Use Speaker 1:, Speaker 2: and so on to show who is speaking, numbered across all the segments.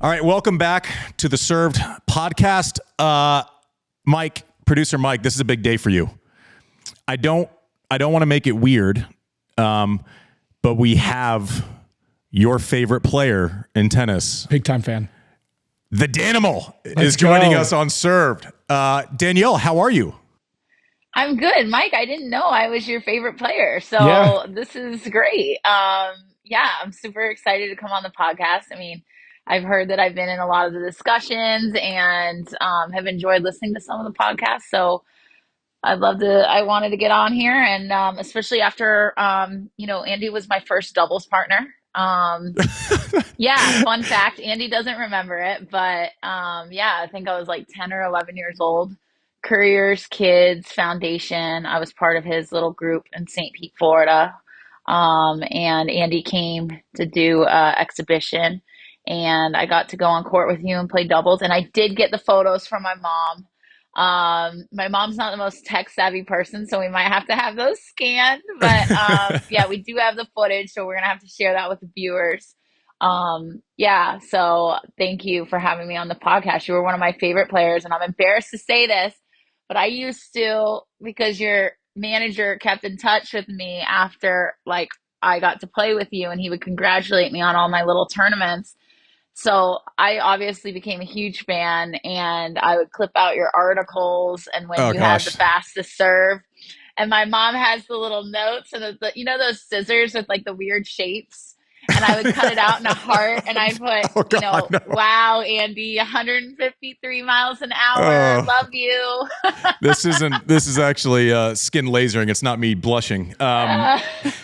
Speaker 1: All right, welcome back to the Served podcast. Mike, producer Mike, this is a big day for you. I don't want to make it weird, but we have your favorite player in tennis.
Speaker 2: Big time fan.
Speaker 1: The Danimal is joining us on Served. Danielle, how are you?
Speaker 3: I'm good, Mike. I didn't know I was your favorite player, so This is great. I'm super excited to come on the podcast. I mean, I've heard that I've been in a lot of the discussions and have enjoyed listening to some of the podcasts. So I wanted to get on here, and especially after Andy was my first doubles partner. Fun fact, Andy doesn't remember it, but I think I was like 10 or 11 years old. Courier's Kids Foundation. I was part of his little group in St. Pete, Florida. And Andy came to do an exhibition, and I got to go on court with you and play doubles. And I did get the photos from my mom. My mom's not the most tech savvy person, so we might have to have those scanned. But we do have the footage, so we're gonna have to share that with the viewers. So thank you for having me on the podcast. You were one of my favorite players, and I'm embarrassed to say this, but I used to, because your manager kept in touch with me after I got to play with you, and he would congratulate me on all my little tournaments. So I obviously became a huge fan, and I would clip out your articles and when had the fastest serve. And my mom has the little notes and those scissors with like the weird shapes. And I would cut it out in a heart, and I'd put, wow, Andy, 153 miles an hour. Love you.
Speaker 1: This is actually skin lasering. It's not me blushing.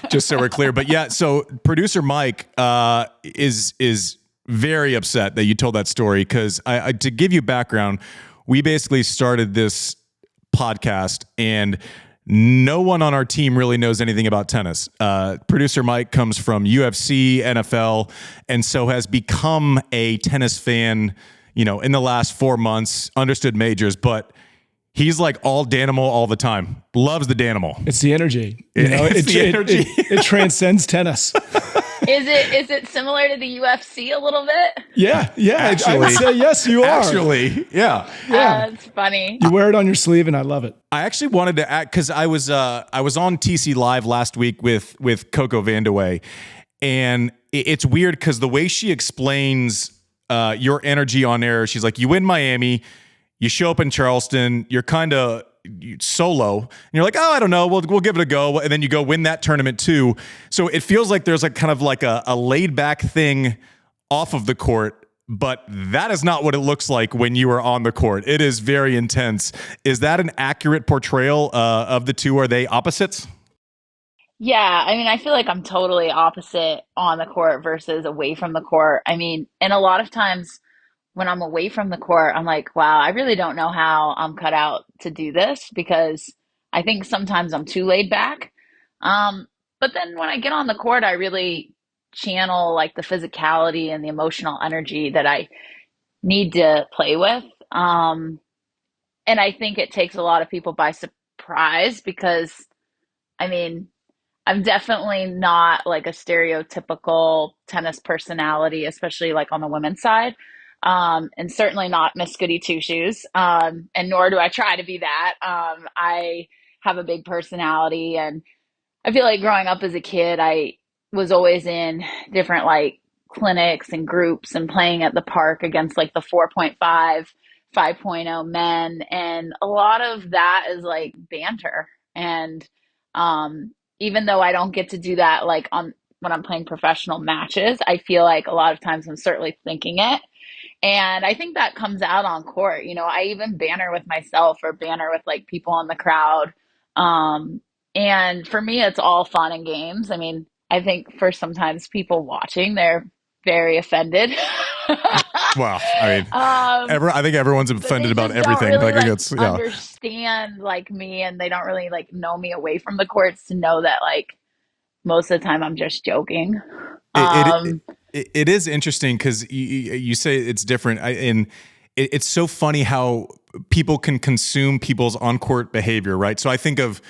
Speaker 1: Just so we're clear. But yeah, so producer Mike is very upset that you told that story, because to give you background, we basically started this podcast and no one on our team really knows anything about tennis. Producer Mike comes from UFC, NFL, and so has become a tennis fan, in the last 4 months, understood majors, but he's like all Danimal all the time. Loves the Danimal.
Speaker 2: It's the energy.
Speaker 1: It
Speaker 2: transcends tennis.
Speaker 3: Is it similar to the UFC a little bit?
Speaker 2: Yeah.
Speaker 1: Actually,
Speaker 2: I would say yes, you are.
Speaker 1: Actually, yeah.
Speaker 3: That's funny.
Speaker 2: You wear it on your sleeve, and I love it.
Speaker 1: I actually wanted to add, because I was on TC Live last week with Coco Vandeweghe, and it's weird because the way she explains your energy on air, she's like, you win Miami, you show up in Charleston, you're kind of solo, and you're like, I don't know, we'll give it a go, and then you go win that tournament too. So it feels like there's kind of a laid back thing off of the court, but that is not what it looks like when you are on the court. It is very intense. Is that an accurate portrayal of the two? Are they opposites?
Speaker 3: Yeah, I mean, I feel like I'm totally opposite on the court versus away from the court. I mean, and a lot of times when I'm away from the court, I'm like, wow, I really don't know how I'm cut out to do this, because I think sometimes I'm too laid back. But then when I get on the court, I really channel like the physicality and the emotional energy that I need to play with. And I think it takes a lot of people by surprise, because I mean, I'm definitely not like a stereotypical tennis personality, especially like on the women's side. And certainly not Miss Goody Two Shoes. And nor do I try to be that. I have a big personality, and I feel like growing up as a kid, I was always in different like clinics and groups and playing at the park against like the 4.5, 5.0 men. And a lot of that is like banter. And, even though I don't get to do that, like when I'm playing professional matches, I feel like a lot of times I'm certainly thinking it. And I think that comes out on court. I even banter with myself or banter with like people in the crowd. And for me, it's all fun and games. I mean, I think for sometimes people watching, they're very offended.
Speaker 1: Wow. I mean, I think everyone's offended about everything.
Speaker 3: Really,
Speaker 1: I
Speaker 3: understand like me, and they don't really like know me away from the courts to know that like most of the time I'm just joking.
Speaker 1: It is interesting because you say it's different, and it's so funny how people can consume people's on-court behavior, right? So I think of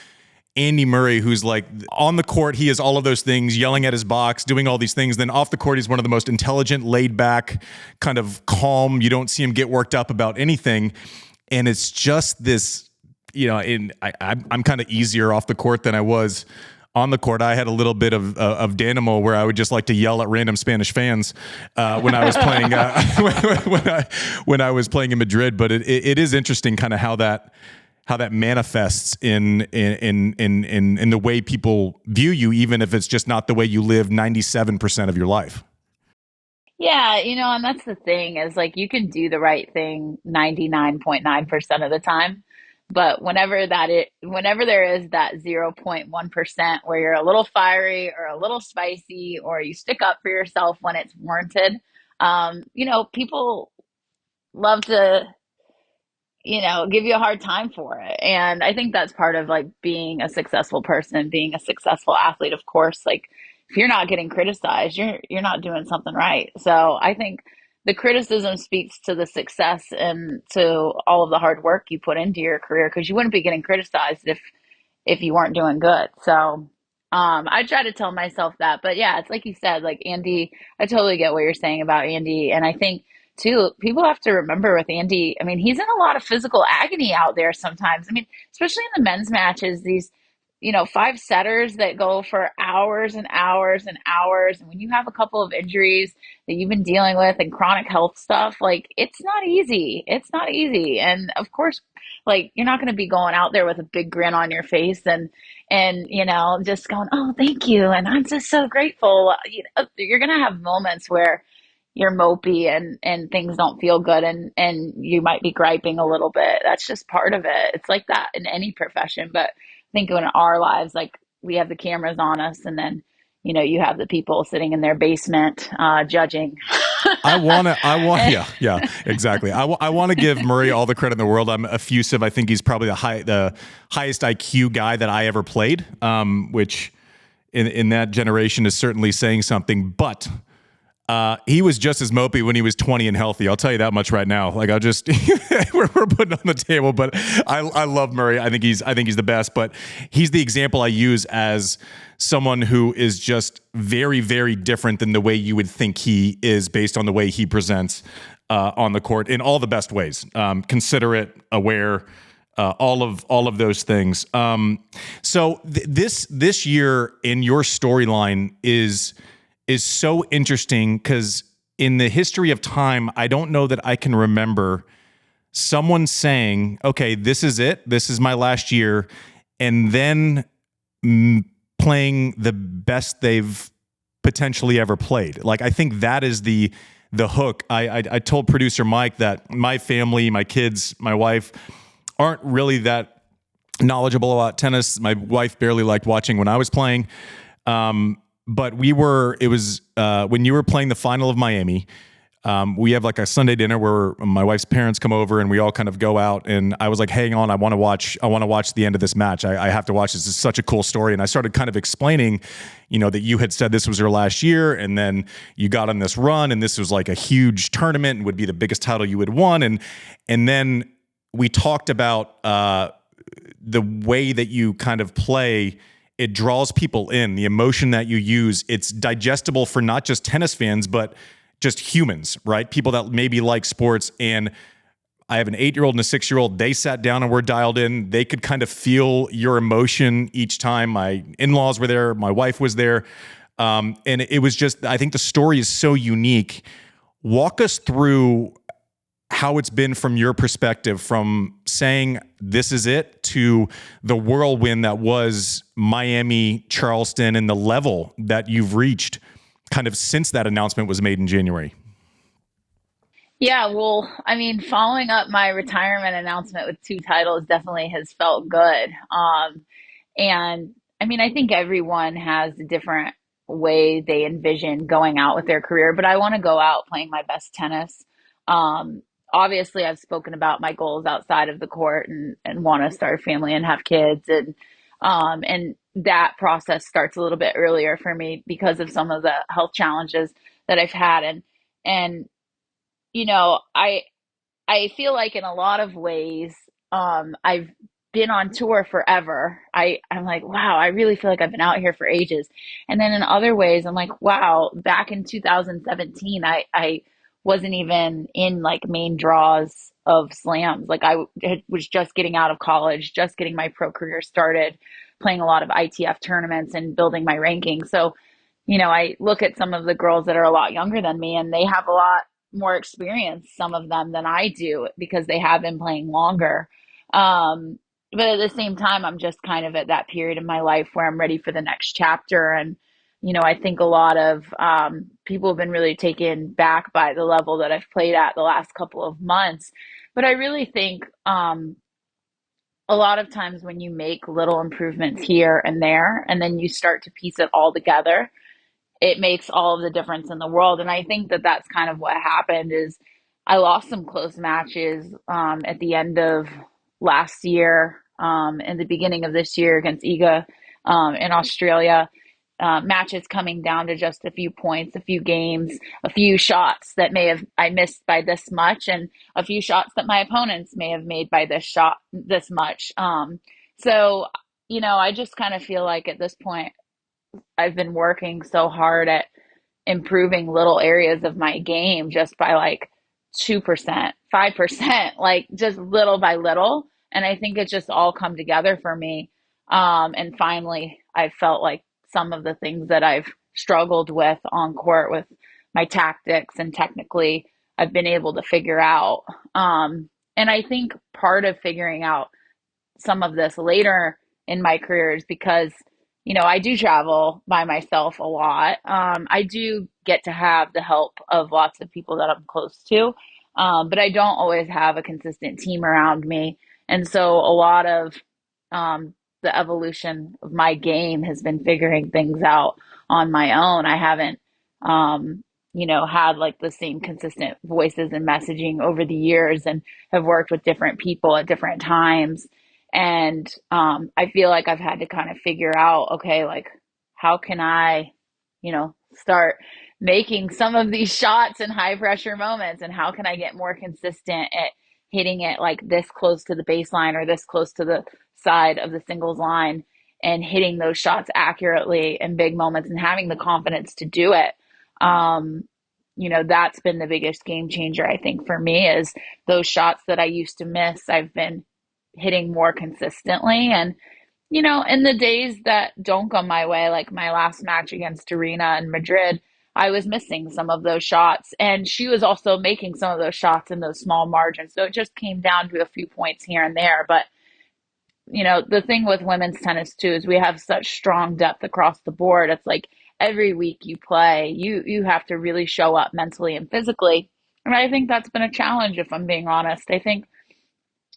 Speaker 1: Andy Murray, who's like on the court, he is all of those things, yelling at his box, doing all these things. Then off the court, he's one of the most intelligent, laid back, kind of calm. You don't see him get worked up about anything. And it's just this, I'm kind of easier off the court than I was on the court. I had a little bit of Danimal where I would just like to yell at random Spanish fans when I was playing when I was playing in Madrid. But it is interesting, kind of how that manifests in the way people view you, even if it's just not the way you live 97% of your life.
Speaker 3: Yeah, and that's the thing is like you can do the right thing 99.9% of the time, but whenever there is that 0.1% where you're a little fiery or a little spicy or you stick up for yourself when it's warranted, people love to give you a hard time for it. And I think that's part of like being a successful person, being a successful athlete, of course. Like if you're not getting criticized, you're not doing something right. So I think the criticism speaks to the success and to all of the hard work you put into your career because you wouldn't be getting criticized if you weren't doing good. So I try to tell myself that. But yeah, it's like you said, like Andy, I totally get what you're saying about Andy. And I think too, people have to remember with Andy, I mean, he's in a lot of physical agony out there sometimes. I mean, especially in the men's matches, these, five setters that go for hours and hours and hours. And when you have a couple of injuries that you've been dealing with and chronic health stuff, like it's not easy. It's not easy. And of course, like you're not going to be going out there with a big grin on your face and just going, oh, thank you, and I'm just so grateful. You're going to have moments where you're mopey and things don't feel good and you might be griping a little bit. That's just part of it. It's like that in any profession, but I think in our lives, like we have the cameras on us, and then you have the people sitting in their basement judging.
Speaker 1: Yeah, exactly. I want to give Murray all the credit in the world. I'm effusive. I think he's probably the highest IQ guy that I ever played, which in that generation is certainly saying something. But he was just as mopey when he was 20 and healthy. I'll tell you that much right now. Like we're putting on the table, but I love Murray. I think he's the best, but he's the example I use as someone who is just very, very different than the way you would think he is based on the way he presents on the court in all the best ways. Considerate, aware, all of those things. So this year in your storyline is so interesting because in the history of time, I don't know that I can remember someone saying, okay, this is it. This is my last year. And then playing the best they've potentially ever played. Like, I think that is the hook. I told producer Mike that my family, my kids, my wife aren't really that knowledgeable about tennis. My wife barely liked watching when I was playing. But it was when you were playing the final of Miami, we have like a Sunday dinner where my wife's parents come over and we all kind of go out, and I was like, hang on, I want to watch the end of this match. I have to watch this. It's such a cool story. And I started kind of explaining, that you had said this was your last year, and then you got on this run, and this was like a huge tournament and would be the biggest title you had won. And then we talked about the way that you kind of play. It draws people in, the emotion that you use. It's digestible for not just tennis fans, but just humans, right? People that maybe like sports. And I have an 8-year-old and a 6-year-old. They sat down and were dialed in. They could kind of feel your emotion each time. My in-laws were there. My wife was there. And it was just, I think the story is so unique. Walk us through how it's been from your perspective, from saying this is it to the whirlwind that was Miami, Charleston, and the level that you've reached kind of since that announcement was made in January.
Speaker 3: Yeah, well, I mean, following up my retirement announcement with 2 titles definitely has felt good. And I mean, I think everyone has a different way they envision going out with their career, but I want to go out playing my best tennis. Obviously, I've spoken about my goals outside of the court and want to start a family and have kids. And that process starts a little bit earlier for me because of some of the health challenges that I've had. And I feel like in a lot of ways, I've been on tour forever. I'm like, wow, I really feel like I've been out here for ages. And then in other ways, I'm like, wow, back in 2017, I wasn't even in like main draws of slams. Like was just getting out of college, just getting my pro career started, playing a lot of ITF tournaments and building my ranking. So, I look at some of the girls that are a lot younger than me and they have a lot more experience, some of them, than I do because they have been playing longer. Um, but at the same time, I'm just kind of at that period in my life where I'm ready for the next chapter. And, I think a lot of people have been really taken back by the level that I've played at the last couple of months. But I really think a lot of times when you make little improvements here and there, and then you start to piece it all together, it makes all of the difference in the world. And I think that that's kind of what happened is I lost some close matches at the end of last year and the beginning of this year against Iga in Australia. Matches coming down to just a few points, a few games, a few shots that may have I missed by this much, and a few shots that my opponents may have made by this much. So I just kind of feel like at this point I've been working so hard at improving little areas of my game just by like 2%, 5%, like just little by little. And I think it just all come together for me. And finally, I felt like some of the things that I've struggled with on court with my tactics and technically, I've been able to figure out. And I think part of figuring out some of this later in my career is because I do travel by myself a lot. I do get to have the help of lots of people that I'm close to, but I don't always have a consistent team around me. And so a lot of the evolution of my game has been figuring things out on my own. I haven't, had like the same consistent voices and messaging over the years and have worked with different people at different times. And I feel like I've had to kind of figure out, okay, like how can I, start making some of these shots in high pressure moments, and how can I get more consistent at hitting it like this close to the baseline or this close to the side of the singles line and hitting those shots accurately in big moments and having the confidence to do it. That's been the biggest game changer, I think, for me is those shots that I used to miss, I've been hitting more consistently. And, in the days that don't go my way, like my last match against Arena in Madrid, I was missing some of those shots. And she was also making some of those shots in those small margins. So it just came down to a few points here and there. But, the thing with women's tennis too is we have such strong depth across the board. It's like every week you play, you have to really show up mentally and physically. And I think that's been a challenge, if I'm being honest. I think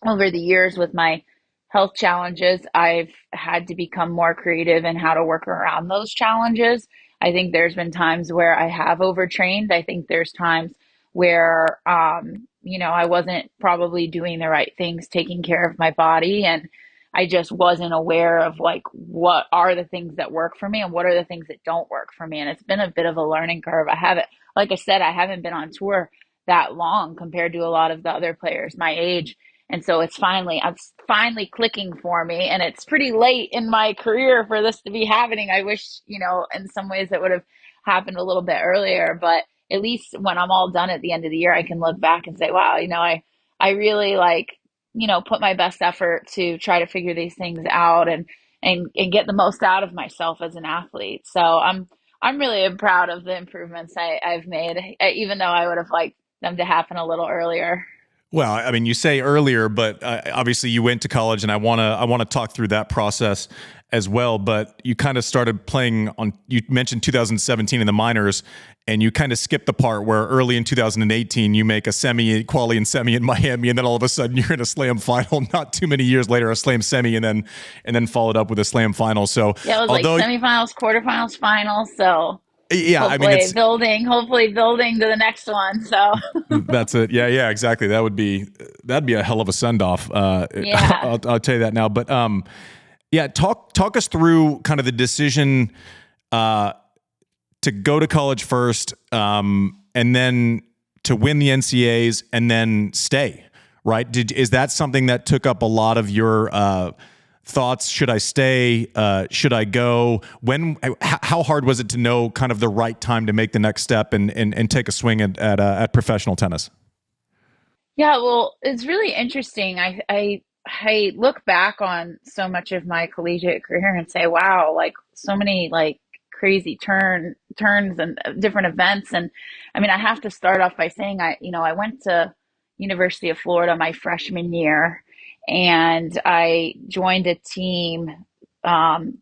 Speaker 3: over the years with my health challenges, I've had to become more creative in how to work around those challenges. I think there's been times where I have overtrained. I think there's times where, I wasn't probably doing the right things, taking care of my body. And I just wasn't aware of like, what are the things that work for me and what are the things that don't work for me. And it's been a bit of a learning curve. Like I said, I haven't been on tour that long compared to a lot of the other players my age. And so it's finally clicking for me. And it's pretty late in my career for this to be happening. I wish, in some ways it would have happened a little bit earlier, but at least when I'm all done at the end of the year, I can look back and say, wow, I really put my best effort to try to figure these things out and get the most out of myself as an athlete. So I'm really proud of the improvements I've made, even though I would have liked them to happen a little earlier.
Speaker 1: Well, I mean, you say earlier, but obviously you went to college, and I want to talk through that process as well. But you kind of started playing on. You mentioned 2017 in the minors, and you kind of skipped the part where early in 2018 you make a quali and semi in Miami, and then all of a sudden you're in a slam final. Not too many years later, a slam semi, and then followed up with a slam final. So
Speaker 3: yeah, it was like semifinals, quarterfinals, finals. So.
Speaker 1: Yeah,
Speaker 3: hopefully,
Speaker 1: I mean,
Speaker 3: building to the next one. So
Speaker 1: that's it. Yeah, exactly. That'd be a hell of a send off.
Speaker 3: Yeah,
Speaker 1: I'll tell you that now. But yeah, talk us through kind of the decision to go to college first, and then to win the NCAAs and then stay. right? Is that something that took up a lot of your thoughts? Should I stay? Should I go? How hard was it to know kind of the right time to make the next step and take a swing at professional tennis?
Speaker 3: Yeah, well, it's really interesting. I look back on so much of my collegiate career and say, wow, like so many like crazy turns and different events. And I mean, I have to start off by saying I went to University of Florida my freshman year, and I joined a team um,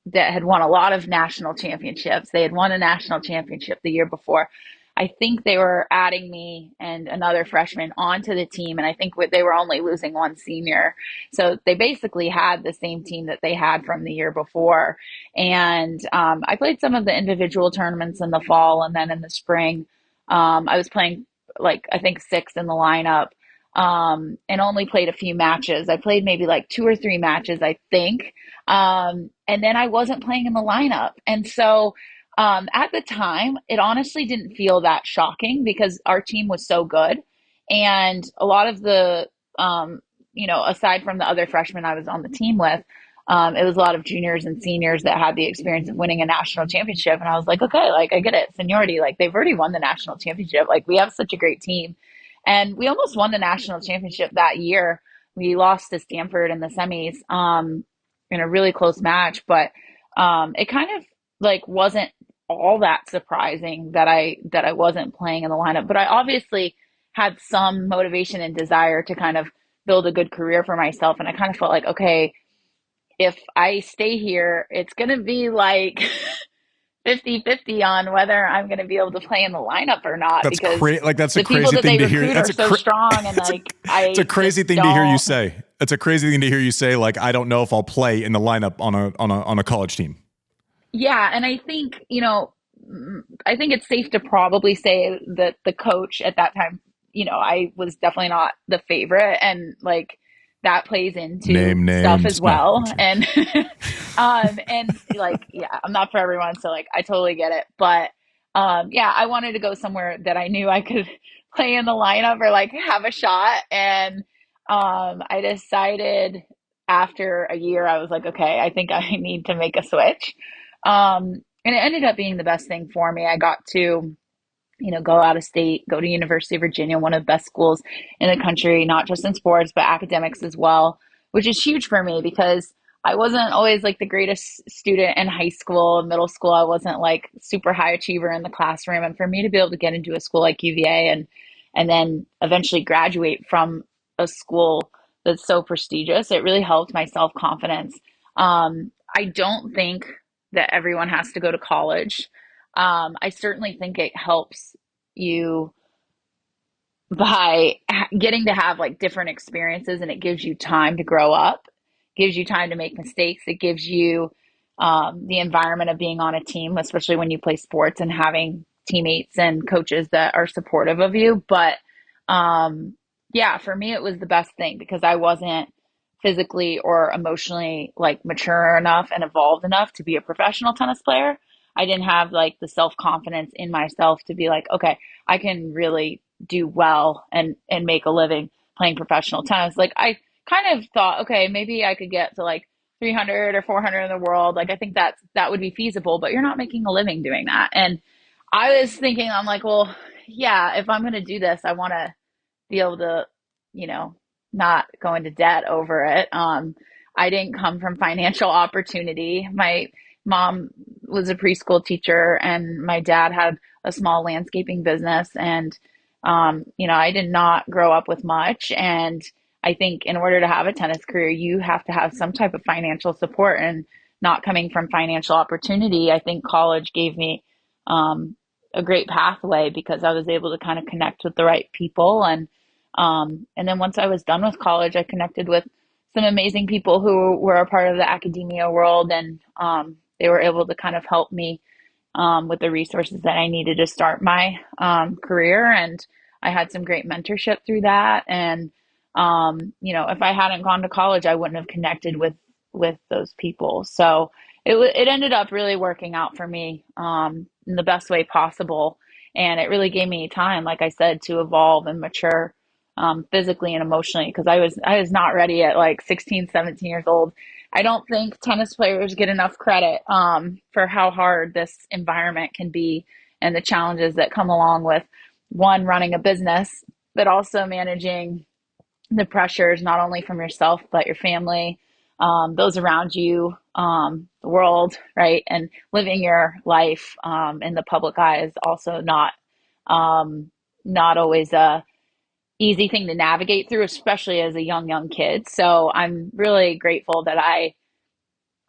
Speaker 3: that had won a lot of national championships. They had won a national championship the year before. I think they were adding me and another freshman onto the team, and I think they were only losing one senior. So they basically had the same team that they had from the year before. And I played some of the individual tournaments in the fall, and then in the spring, I was playing like I think sixth in the lineup. And only played a few matches. I played maybe like two or three matches, I think. And then I wasn't playing in the lineup. And so at the time, it honestly didn't feel that shocking because our team was so good. And a lot of the, aside from the other freshmen I was on the team with, it was a lot of juniors and seniors that had the experience of winning a national championship. And I was like, okay, like I get it. Seniority, like they've already won the national championship. Like we have such a great team. And we almost won the national championship that year. We lost to Stanford in the semis in a really close match, but it kind of like wasn't all that surprising that I wasn't playing in the lineup. But I obviously had some motivation and desire to kind of build a good career for myself. And I kind of felt like, okay, if I stay here, it's going to be like 50-50 on whether I'm going to be able to play in the lineup or not
Speaker 1: That's
Speaker 3: because
Speaker 1: crazy. Like that's a
Speaker 3: the people
Speaker 1: crazy
Speaker 3: that
Speaker 1: thing
Speaker 3: they
Speaker 1: to hear.
Speaker 3: recruit are so strong and like
Speaker 1: It's a
Speaker 3: I
Speaker 1: crazy
Speaker 3: just
Speaker 1: thing to hear you
Speaker 3: don't.
Speaker 1: say. It's a crazy thing to hear you say. Like I don't know if I'll play in the lineup on a college team.
Speaker 3: Yeah, and I think, I think it's safe to probably say that the coach at that time, I was definitely not the favorite and like that plays into
Speaker 1: Name
Speaker 3: stuff as
Speaker 1: names. No, I'm
Speaker 3: well.
Speaker 1: kidding.
Speaker 3: And like yeah, I'm not for everyone, so like I totally get it. But yeah, I wanted to go somewhere that I knew I could play in the lineup or like have a shot. And I decided after a year I was like, okay, I think I need to make a switch. And it ended up being the best thing for me. I got to, go out of state, go to University of Virginia, one of the best schools in the country, not just in sports, but academics as well, which is huge for me because I wasn't always like the greatest student in high school and middle school. I wasn't like super high achiever in the classroom. And for me to be able to get into a school like UVA and then eventually graduate from a school that's so prestigious, it really helped my self-confidence. I don't think that everyone has to go to college. I certainly think it helps you by getting to have like different experiences, and it gives you time to grow up, gives you time to make mistakes. It gives you the environment of being on a team, especially when you play sports and having teammates and coaches that are supportive of you. But yeah, for me, it was the best thing because I wasn't physically or emotionally like mature enough and evolved enough to be a professional tennis player. I didn't have like the self confidence in myself to be like, okay, I can really do well and make a living playing professional tennis. Like I kind of thought, okay, maybe I could get to like 300 or 400 in the world. Like I think that would be feasible, but you're not making a living doing that. And I was thinking, I'm like, well, yeah, if I'm going to do this, I want to be able to, you know, not go into debt over it. I didn't come from financial opportunity. My mom was a preschool teacher and my dad had a small landscaping business. And, I did not grow up with much. And I think in order to have a tennis career, you have to have some type of financial support and not coming from financial opportunity. I think college gave me, a great pathway because I was able to kind of connect with the right people and then once I was done with college, I connected with some amazing people who were a part of the academia world, and they were able to kind of help me with the resources that I needed to start my career. And I had some great mentorship through that. And if I hadn't gone to college, I wouldn't have connected with those people. So it ended up really working out for me in the best way possible. And it really gave me time, like I said, to evolve and mature physically and emotionally, because I was not ready at like 16, 17 years old. I don't think tennis players get enough credit for how hard this environment can be and the challenges that come along with one, running a business, but also managing the pressures not only from yourself but your family, those around you, the world, right? And living your life in the public eye is also not always a easy thing to navigate through, especially as a young kid. So I'm really grateful that I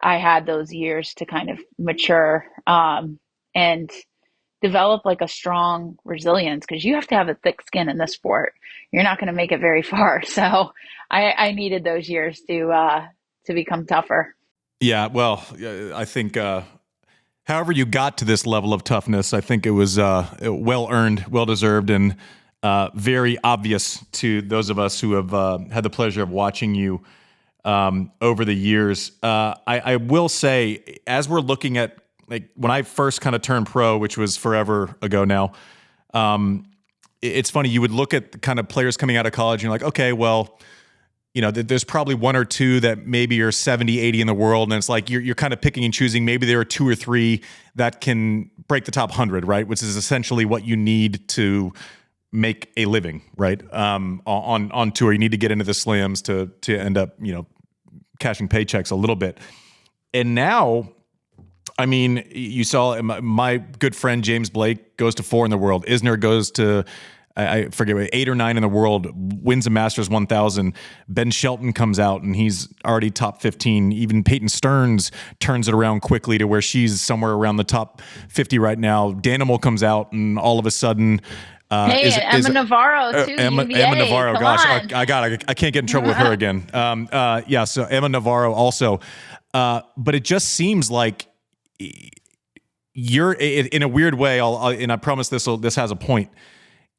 Speaker 3: had those years to kind of mature and develop like a strong resilience, because you have to have a thick skin in this sport. You're not going to make it very far. So I needed those years to become tougher.
Speaker 1: Yeah, well, I think however you got to this level of toughness, I think it was well earned, well deserved, and very obvious to those of us who have had the pleasure of watching you over the years. I will say, as we're looking at, like, when I first kind of turned pro, which was forever ago now, it's funny, you would look at the kind of players coming out of college and you're like, okay, well, there's probably one or two that maybe are 70, 80 in the world. And it's like, you're kind of picking and choosing. Maybe there are two or three that can break the top 100, right? Which is essentially what you need to make a living, right? On tour, you need to get into the slams to end up, cashing paychecks a little bit. And now, I mean, you saw my good friend James Blake goes to 4 in the world. Isner goes to, I forget, 8 or 9 in the world, wins a Masters 1000. Ben Shelton comes out and he's already top 15. Even Peyton Stearns turns it around quickly to where she's somewhere around the top 50 right now. Danimal comes out and all of a sudden,
Speaker 3: Hey, and Emma Navarro too.
Speaker 1: Emma
Speaker 3: UVA.
Speaker 1: Navarro,
Speaker 3: Come
Speaker 1: gosh,
Speaker 3: on.
Speaker 1: I can't get in trouble with her again. Yeah, so Emma Navarro also, but it just seems like you're in a weird way. And I promise this has a point.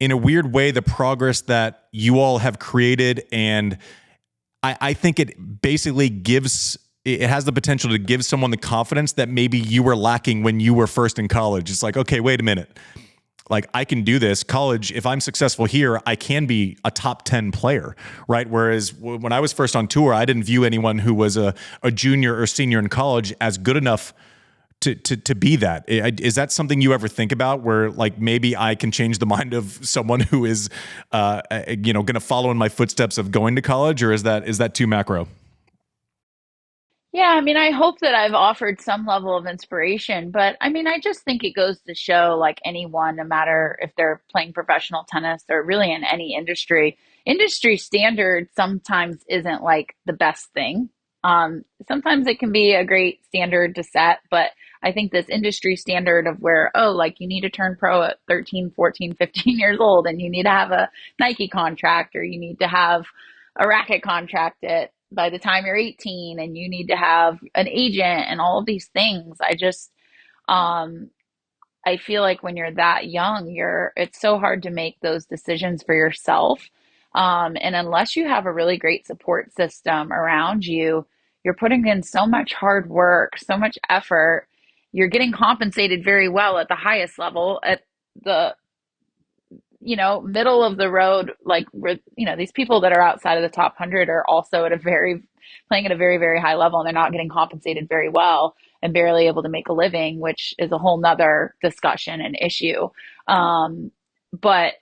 Speaker 1: In a weird way, the progress that you all have created, and I think it basically it has the potential to give someone the confidence that maybe you were lacking when you were first in college. It's like, okay, wait a minute. Like, I can do this. College, if I'm successful here, I can be a top 10 player, right? Whereas when I was first on tour, I didn't view anyone who was a junior or senior in college as good enough to be that. Is that something you ever think about, where like maybe I can change the mind of someone who is, going to follow in my footsteps of going to college, or is that too macro?
Speaker 3: Yeah, I mean, I hope that I've offered some level of inspiration, but I mean, I just think it goes to show, like anyone, no matter if they're playing professional tennis or really in any industry standard sometimes isn't like the best thing. Sometimes it can be a great standard to set, but I think this industry standard of where, oh, like you need to turn pro at 13, 14, 15 years old and you need to have a Nike contract, or you need to have a racket contract at by the time you're 18, and you need to have an agent and all of these things. Um I feel like when you're that young, it's so hard to make those decisions for yourself. And unless you have a really great support system around you, you're putting in so much hard work, so much effort. You're getting compensated very well at the highest level. At the middle of the road, like, these people that are outside of the top 100 are also playing at a very, very high level, and they're not getting compensated very well and barely able to make a living, which is a whole nother discussion and issue. But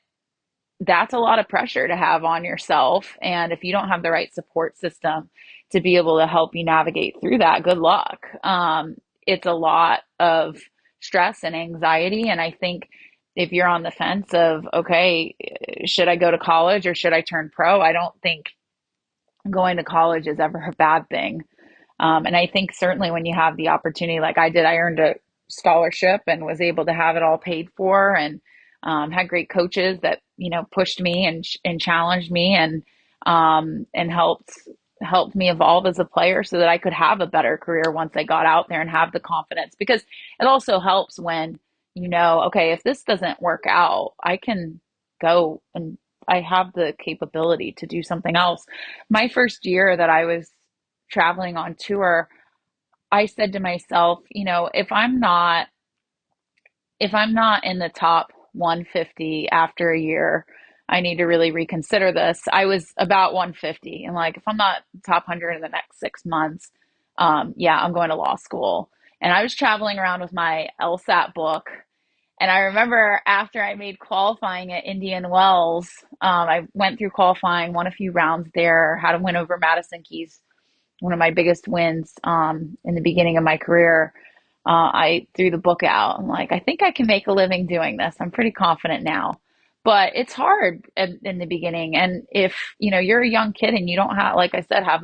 Speaker 3: that's a lot of pressure to have on yourself. And if you don't have the right support system to be able to help you navigate through that, good luck. It's a lot of stress and anxiety. And I think if you're on the fence of, okay, should I go to college or should I turn pro? I don't think going to college is ever a bad thing. And I think certainly when you have the opportunity, like I did, I earned a scholarship and was able to have it all paid for, and had great coaches that pushed me and challenged me and helped me evolve as a player so that I could have a better career once I got out there and have the confidence. Because it also helps when okay, if this doesn't work out, I can go and I have the capability to do something else. My first year that I was traveling on tour, I said to myself, if I'm not in the top 150 after a year, I need to really reconsider this. I was about 150 and like, if I'm not top 100 in the next 6 months, yeah, I'm going to law school. And I was traveling around with my LSAT book. And I remember after I made qualifying at Indian Wells, I went through qualifying, won a few rounds there, had a win over Madison Keys, one of my biggest wins in the beginning of my career. I threw the book out. I'm like, I think I can make a living doing this. I'm pretty confident now. But it's hard in the beginning. And if, you're a young kid and you don't have, like I said, have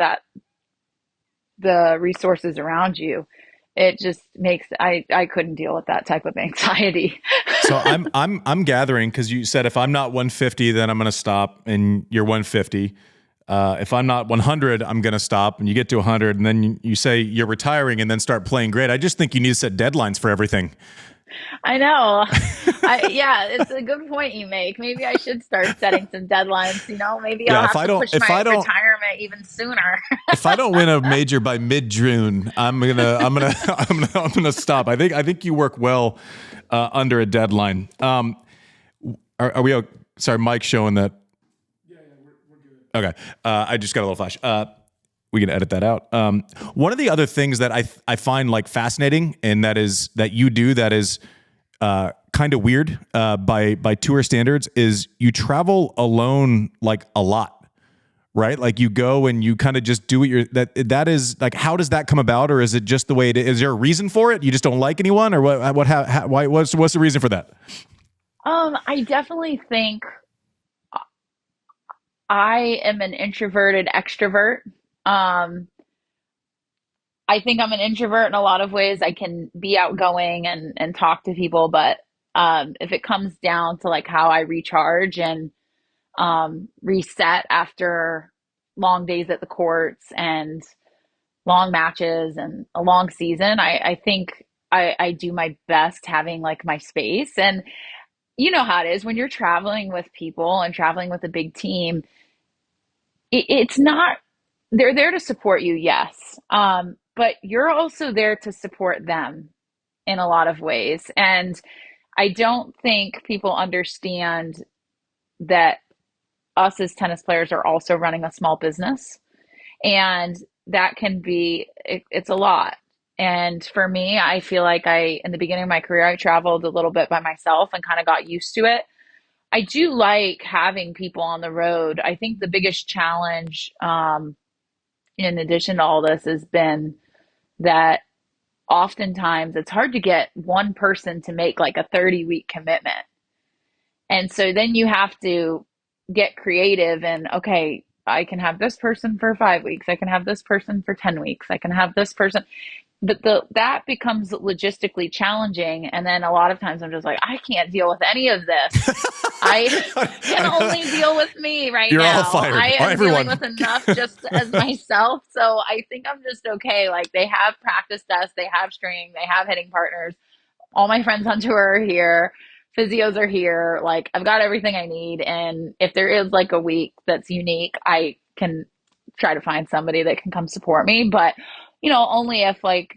Speaker 3: the resources around you, it just makes, I couldn't deal with that type of anxiety.
Speaker 1: So I'm gathering, because you said if I'm not 150, then I'm going to stop, and you're 150. If I'm not 100, I'm going to stop, and you get to 100, and then you say you're retiring and then start playing great. I just think you need to set deadlines for everything.
Speaker 3: I know. Yeah, it's a good point you make. Maybe I should start setting some deadlines. Maybe I'll have to push my retirement even sooner.
Speaker 1: If I don't win a major by mid-June, I'm gonna stop. I think you work well under a deadline. Are we? Sorry, Mike's showing that. Yeah, we're good. Okay, I just got a little flash. We can edit that out. One of the other things that I find like fascinating, and that you do that is kind of weird by tour standards, is you travel alone like a lot, right? Like you go and you kind of just do that is like, how does that come about? Or is it just the way it is? Is there a reason for it? You just don't like anyone, or what's the reason for that?
Speaker 3: I definitely think I am an introverted extrovert. I think I'm an introvert in a lot of ways. I can be outgoing and talk to people, but if it comes down to like how I recharge and reset after long days at the courts and long matches and a long season, I think I do my best having like my space. And you know how it is when you're traveling with people and traveling with a big team. It's not, they're there to support you, yes. But you're also there to support them in a lot of ways. And I don't think people understand that us as tennis players are also running a small business. And that can be, it's a lot. And for me, I feel like in the beginning of my career, I traveled a little bit by myself and kind of got used to it. I do like having people on the road. I think the biggest challenge, in addition to all this, has been that oftentimes it's hard to get one person to make like a 30-week commitment. And so then you have to get creative and, okay, I can have this person for 5 weeks. I can have this person for 10 weeks. I can have this person. But that becomes logistically challenging. And then a lot of times I'm just like, I can't deal with any of this. I can only deal with me right now.
Speaker 1: You're all fired.
Speaker 3: I am
Speaker 1: Everyone.
Speaker 3: dealing with enough just as myself. So I think I'm just okay. Like they have practice desks, they have string, they have hitting partners. All my friends on tour are here. Physios are here. Like I've got everything I need. And if there is like a week that's unique, I can try to find somebody that can come support me. But only if like,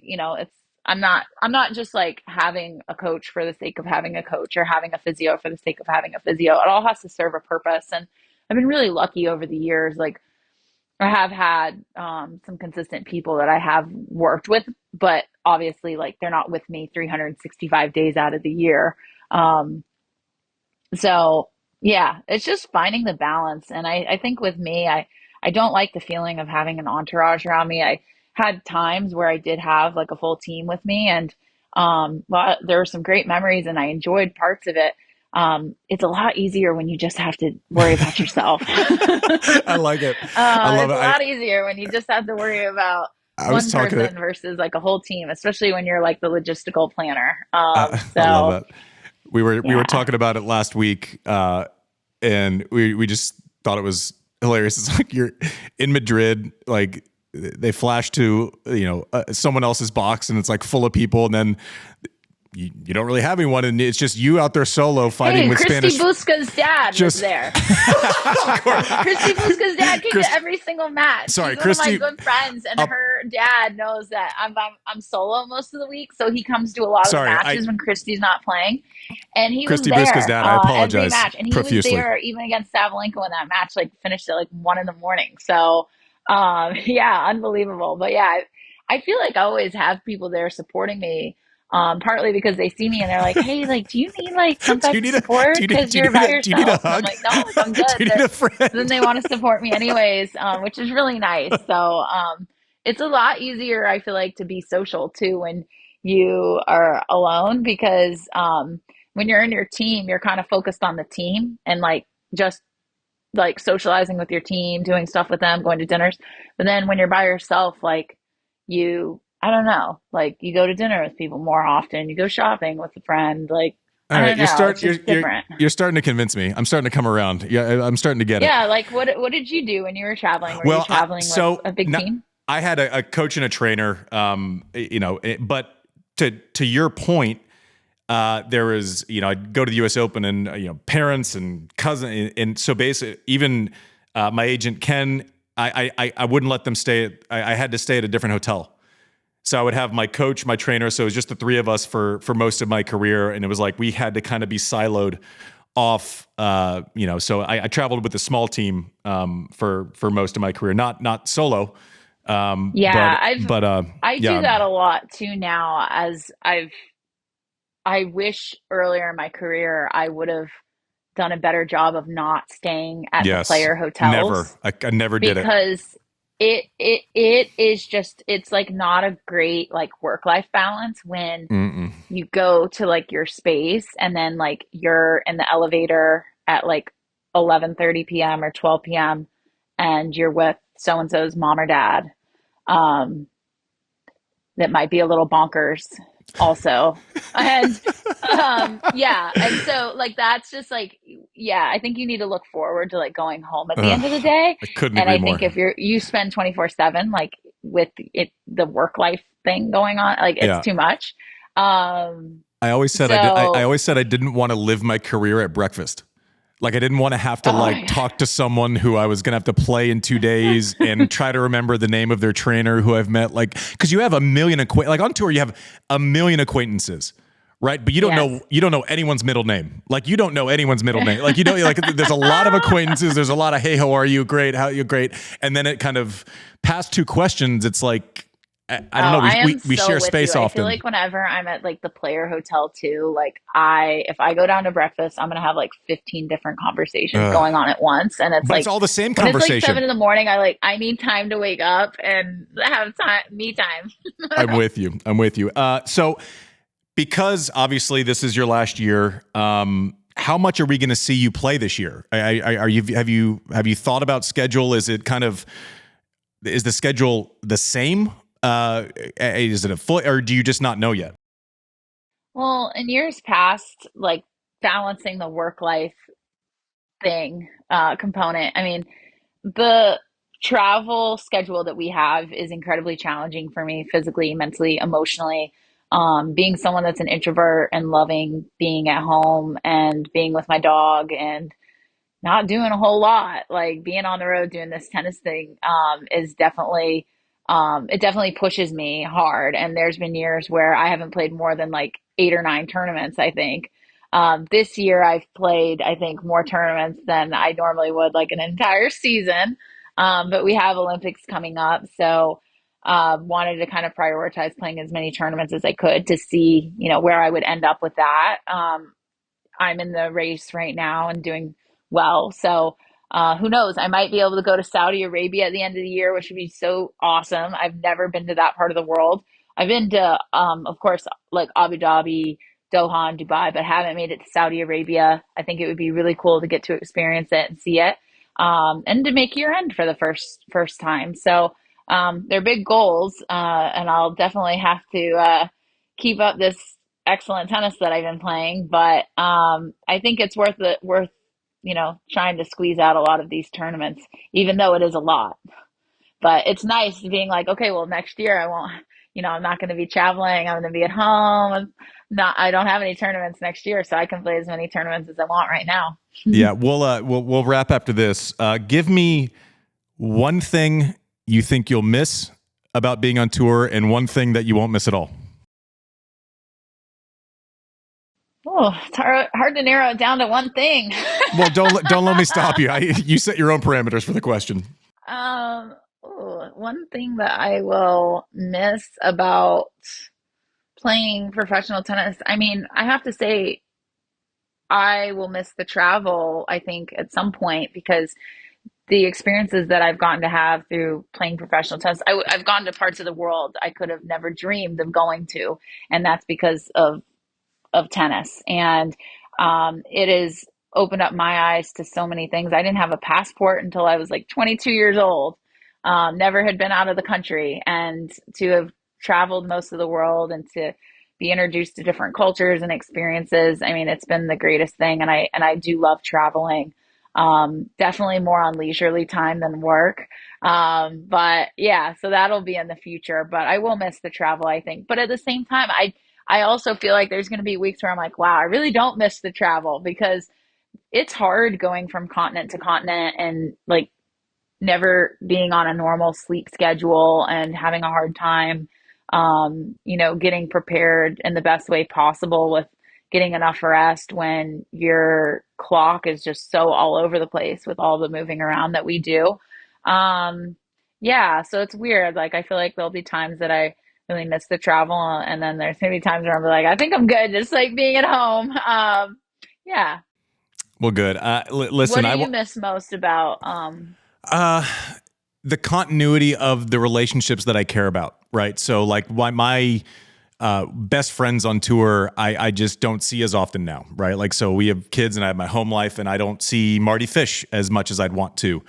Speaker 3: I'm not just like having a coach for the sake of having a coach or having a physio for the sake of having a physio. It all has to serve a purpose. And I've been really lucky over the years. Like I have had some consistent people that I have worked with, but obviously like they're not with me 365 days out of the year. So yeah, it's just finding the balance. And I think with me, I don't like the feeling of having an entourage around me. I had times where I did have like a full team with me, and well, there were some great memories and I enjoyed parts of it. It's a lot easier when you just have to worry about yourself.
Speaker 1: I like it. I love
Speaker 3: it's
Speaker 1: it.
Speaker 3: a lot easier when you just have to worry about one person versus like a whole team, especially when you're like the logistical planner.
Speaker 1: I love it. We were talking about it last week, and we just thought it was hilarious. It's like you're in Madrid, like they flash to someone else's box, and it's like full of people, and then you don't really have anyone, and it's just you out there solo fighting with
Speaker 3: Christy
Speaker 1: Spanish.
Speaker 3: Busca's dad was there. Christy Busca's dad came to every single match.
Speaker 1: Sorry,
Speaker 3: She's
Speaker 1: Christy.
Speaker 3: one of my good friends, and her dad knows that I'm solo most of the week, so he comes to a lot of the
Speaker 1: Sorry,
Speaker 3: matches when Christy's not playing. And he was
Speaker 1: Christy Visca's
Speaker 3: there
Speaker 1: dad. I
Speaker 3: every
Speaker 1: apologize
Speaker 3: match, and he was
Speaker 1: profusely.
Speaker 3: there even against Savolenko when that match like finished at like 1 a.m. So yeah, unbelievable. But yeah, I feel like I always have people there supporting me. Partly because they see me and they're like, "Hey, like, do you need like some
Speaker 1: Do
Speaker 3: type
Speaker 1: you
Speaker 3: of
Speaker 1: need a
Speaker 3: support because you're by
Speaker 1: do you need a
Speaker 3: yourself?" And I'm
Speaker 1: hug?
Speaker 3: like, "No, like I'm good."
Speaker 1: Do you need a friend?
Speaker 3: So then they want to support me anyways, which is really nice. So it's a lot easier, I feel like, to be social too when you are alone because when you're in your team, you're kind of focused on the team and like just like socializing with your team, doing stuff with them, going to dinners. But then when you're by yourself, like I don't know, like you go to dinner with people more often, you go shopping with a friend, like
Speaker 1: All
Speaker 3: I
Speaker 1: right,
Speaker 3: don't know, it's just different.
Speaker 1: you're starting to convince me. I'm starting to come around. Yeah, I'm starting to get it.
Speaker 3: Yeah, like what did you do when you were traveling? Were you
Speaker 1: Well,
Speaker 3: traveling with a big team?
Speaker 1: I had a coach and a trainer. But to your point, there was, I'd go to the U.S. Open and, parents and cousin. And so basically, even my agent, Ken, I wouldn't let them stay. I had to stay at a different hotel. So I would have my coach, my trainer. So it was just the three of us for most of my career. And it was like we had to kind of be siloed off, so I traveled with a small team for most of my career, not solo.
Speaker 3: Yeah, I
Speaker 1: yeah.
Speaker 3: do that a lot too now as I wish earlier in my career I would have done a better job of not staying at the
Speaker 1: Yes.
Speaker 3: player
Speaker 1: Never.
Speaker 3: hotels
Speaker 1: I never did it.
Speaker 3: because it is just it's like not a great like work life balance when
Speaker 1: Mm-mm.
Speaker 3: you go to like your space and then like you're in the elevator at like 11:30 p.m. or 12 p.m. and you're with so and so's mom or dad um that might be a little bonkers also. And yeah, and so like that's just like yeah, I think you need to look forward to like going home at the end of the
Speaker 1: Ugh,
Speaker 3: day.
Speaker 1: I couldn't
Speaker 3: And
Speaker 1: agree
Speaker 3: I
Speaker 1: more.
Speaker 3: think if you spend 24/7 like with it the work life thing going on, like it's
Speaker 1: Yeah.
Speaker 3: too much. Um
Speaker 1: I always said I
Speaker 3: so
Speaker 1: always said I didn't want to live my career at breakfast. Like I didn't want to have to
Speaker 3: oh
Speaker 1: like
Speaker 3: yeah.
Speaker 1: talk to someone who I was going to have to play in 2 days and try to remember the name of their trainer who I've met. Like, cause you have a million, like on tour, you have a million acquaintances, right? But
Speaker 3: Yes.
Speaker 1: you don't know anyone's middle name. Like you don't know anyone's middle name. Like, like there's a lot of acquaintances. There's a lot of, hey, how are you? Great. How are you? Great. And then it kind of past two questions. It's like, I don't
Speaker 3: Oh,
Speaker 1: know.
Speaker 3: I am
Speaker 1: We
Speaker 3: so
Speaker 1: share
Speaker 3: with you.
Speaker 1: space
Speaker 3: I feel
Speaker 1: often.
Speaker 3: like whenever I'm at like the player hotel too, like if I go down to breakfast, I'm gonna have like 15 different conversations
Speaker 1: Ugh.
Speaker 3: going on at once. And it's
Speaker 1: But it's
Speaker 3: like
Speaker 1: all the same
Speaker 3: when it's like
Speaker 1: conversation.
Speaker 3: 7 in the morning, I need time to wake up and have me time.
Speaker 1: I'm with you. I'm with you. So because obviously this is your last year, how much are we going to see you play this year? Are you have you thought about schedule? Is the schedule the same? Is it a full, or do you just not know yet?
Speaker 3: Well, in years past, like balancing the work life thing component. I mean, the travel schedule that we have is incredibly challenging for me physically, mentally, emotionally. Being someone that's an introvert and loving being at home and being with my dog and not doing a whole lot. Like being on the road doing this tennis thing is definitely it definitely pushes me hard. And there's been years where I haven't played more than like 8 or 9 tournaments, I think. This year I've played, I think, more tournaments than I normally would, like an entire season. But we have Olympics coming up, so wanted to kind of prioritize playing as many tournaments as I could to see, where I would end up with that. I'm in the race right now and doing well. So who knows? I might be able to go to Saudi Arabia at the end of the year, which would be so awesome. I've never been to that part of the world. I've been to, of course, like Abu Dhabi, Doha, and Dubai, but haven't made it to Saudi Arabia. I think it would be really cool to get to experience it and see it, and to make year end for the first time. So they're big goals, and I'll definitely have to keep up this excellent tennis that I've been playing, but I think it's worth trying to squeeze out a lot of these tournaments, even though it is a lot. But it's nice being like, okay, well, next year I won't, I'm not going to be traveling. I'm going to be at home. I don't have any tournaments next year, so I can play as many tournaments as I want right now.
Speaker 1: Yeah, we'll wrap after this. Give me one thing you think you'll miss about being on tour and one thing that you won't miss at all?
Speaker 3: Oh, it's hard to narrow it down to one thing.
Speaker 1: Well, don't let me stop you. You set your own parameters for the question.
Speaker 3: Um, One thing that I will miss about playing professional tennis. I mean, I have to say, I will miss the travel, I think, at some point because the experiences that I've gotten to have through playing professional tennis, I've gone to parts of the world I could have never dreamed of going to. And that's because of tennis. And it has opened up my eyes to so many things. I didn't have a passport until I was like 22 years old. Never had been out of the country, and to have traveled most of the world and to be introduced to different cultures and experiences. I mean, it's been the greatest thing, and I do love traveling. Definitely more on leisurely time than work. But yeah, so that'll be in the future. But I will miss the travel, I think. But at the same time, I also feel like there's going to be weeks where I'm like, wow, I really don't miss the travel because it's hard going from continent to continent and like never being on a normal sleep schedule and having a hard time, getting prepared in the best way possible with getting enough rest when your clock is just so all over the place with all the moving around that we do. Yeah, so it's weird. Like, I feel like there'll be times that I really miss the travel, and then there's gonna be times where I'm like, I think I'm good, just like being at home. Yeah.
Speaker 1: Well, good.
Speaker 3: What
Speaker 1: Listen,
Speaker 3: do you miss most about
Speaker 1: the continuity of the relationships that I care about, right? So like my best friends on tour, I just don't see as often now, right? Like, so we have kids and I have my home life and I don't see Marty Fish as much as I'd want to.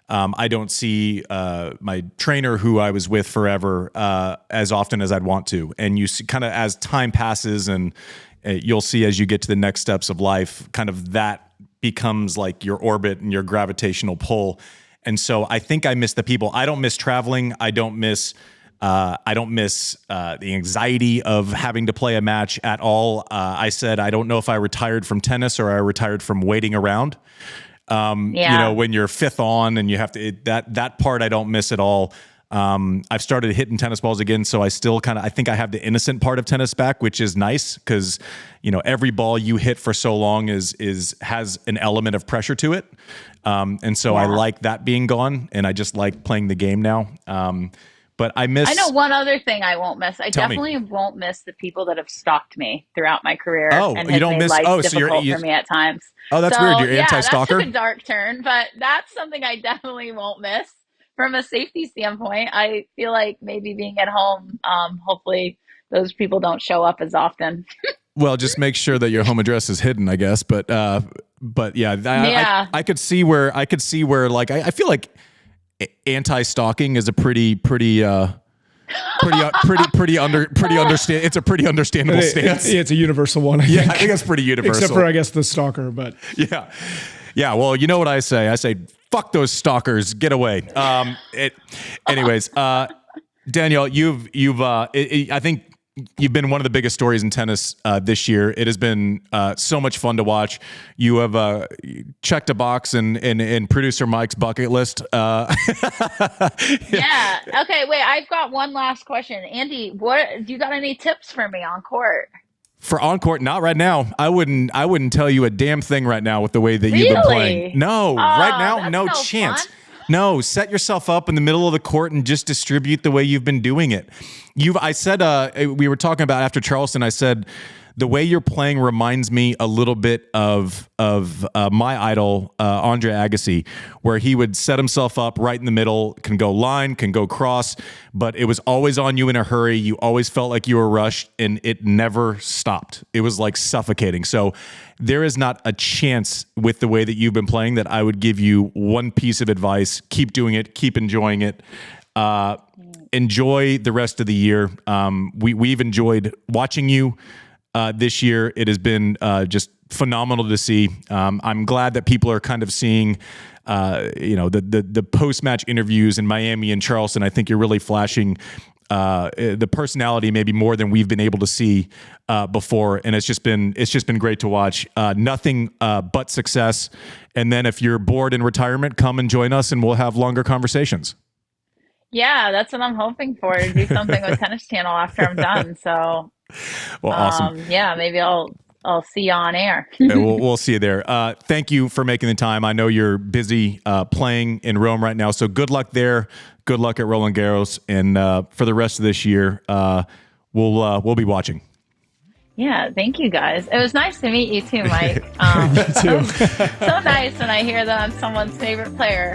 Speaker 1: I don't see my trainer who I was with forever as often as I'd want to. And you see kind of as time passes and you'll see as you get to the next steps of life, kind of that becomes like your orbit and your gravitational pull. And so I think I miss the people. I don't miss traveling. I don't miss the anxiety of having to play a match at all. I said, I don't know if I retired from tennis or I retired from waiting around. When you're fifth on and you have to, that part I don't miss at all. I've started hitting tennis balls again, so I still I think I have the innocent part of tennis back, which is nice because, every ball you hit for so long has an element of pressure to it. And so I like that being gone, and I just like playing the game now. But I know
Speaker 3: one other thing I won't miss. I definitely won't miss the people that have stalked me throughout my career.
Speaker 1: Oh,
Speaker 3: and
Speaker 1: you don't miss?
Speaker 3: Life difficult for me at times.
Speaker 1: Oh, that's weird. You're anti-stalker?
Speaker 3: That took a dark turn, but that's something I definitely won't miss. From a safety standpoint, I feel like maybe being at home, hopefully those people don't show up as often.
Speaker 1: Well, just make sure that your home address is hidden, I guess. But yeah, I could see where like I feel like anti-stalking is a pretty understand. It's a pretty understandable stance.
Speaker 2: It's a universal one.
Speaker 1: I think that's pretty universal.
Speaker 2: Except for I guess the stalker, but
Speaker 1: yeah. Well, you know what I say? I say, fuck those stalkers, get away. Anyways, Danielle, I think you've been one of the biggest stories in tennis this year. It has been so much fun to watch. You have checked a box in producer Mike's bucket list.
Speaker 3: Yeah. Okay. Wait. I've got one last question, Andy. What do you got? Any tips for me on court?
Speaker 1: For on court, not right now. I wouldn't tell you a damn thing right now with the way that you've been playing. No, right now, no chance.
Speaker 3: Fun.
Speaker 1: No, set yourself up in the middle of the court and just distribute the way you've been doing it. I said, we were talking about after Charleston, I said, the way you're playing reminds me a little bit of my idol, Andre Agassi, where he would set himself up right in the middle, can go line, can go cross, but it was always on you in a hurry. You always felt like you were rushed, and it never stopped. It was like suffocating. So there is not a chance with the way that you've been playing that I would give you one piece of advice. Keep doing it. Keep enjoying it. Enjoy the rest of the year. We've enjoyed watching you this year. It has been just phenomenal to see. I'm glad that people are kind of seeing, the post-match interviews in Miami and Charleston. I think you're really flashing the personality maybe more than we've been able to see before, and it's just been great to watch. Nothing but success. And then if you're bored in retirement, come and join us, and we'll have longer conversations.
Speaker 3: Yeah, that's what I'm hoping for, to do something with Tennis Channel after I'm done. So,
Speaker 1: Well, awesome.
Speaker 3: yeah, maybe I'll see you on air.
Speaker 1: We'll see you there. Thank you for making the time. I know you're busy playing in Rome right now, so good luck there. Good luck at Roland Garros, and for the rest of this year, we'll be watching.
Speaker 3: Yeah, thank you guys. It was nice to meet you too, Mike.
Speaker 2: too.
Speaker 3: So nice when I hear that I'm someone's favorite player.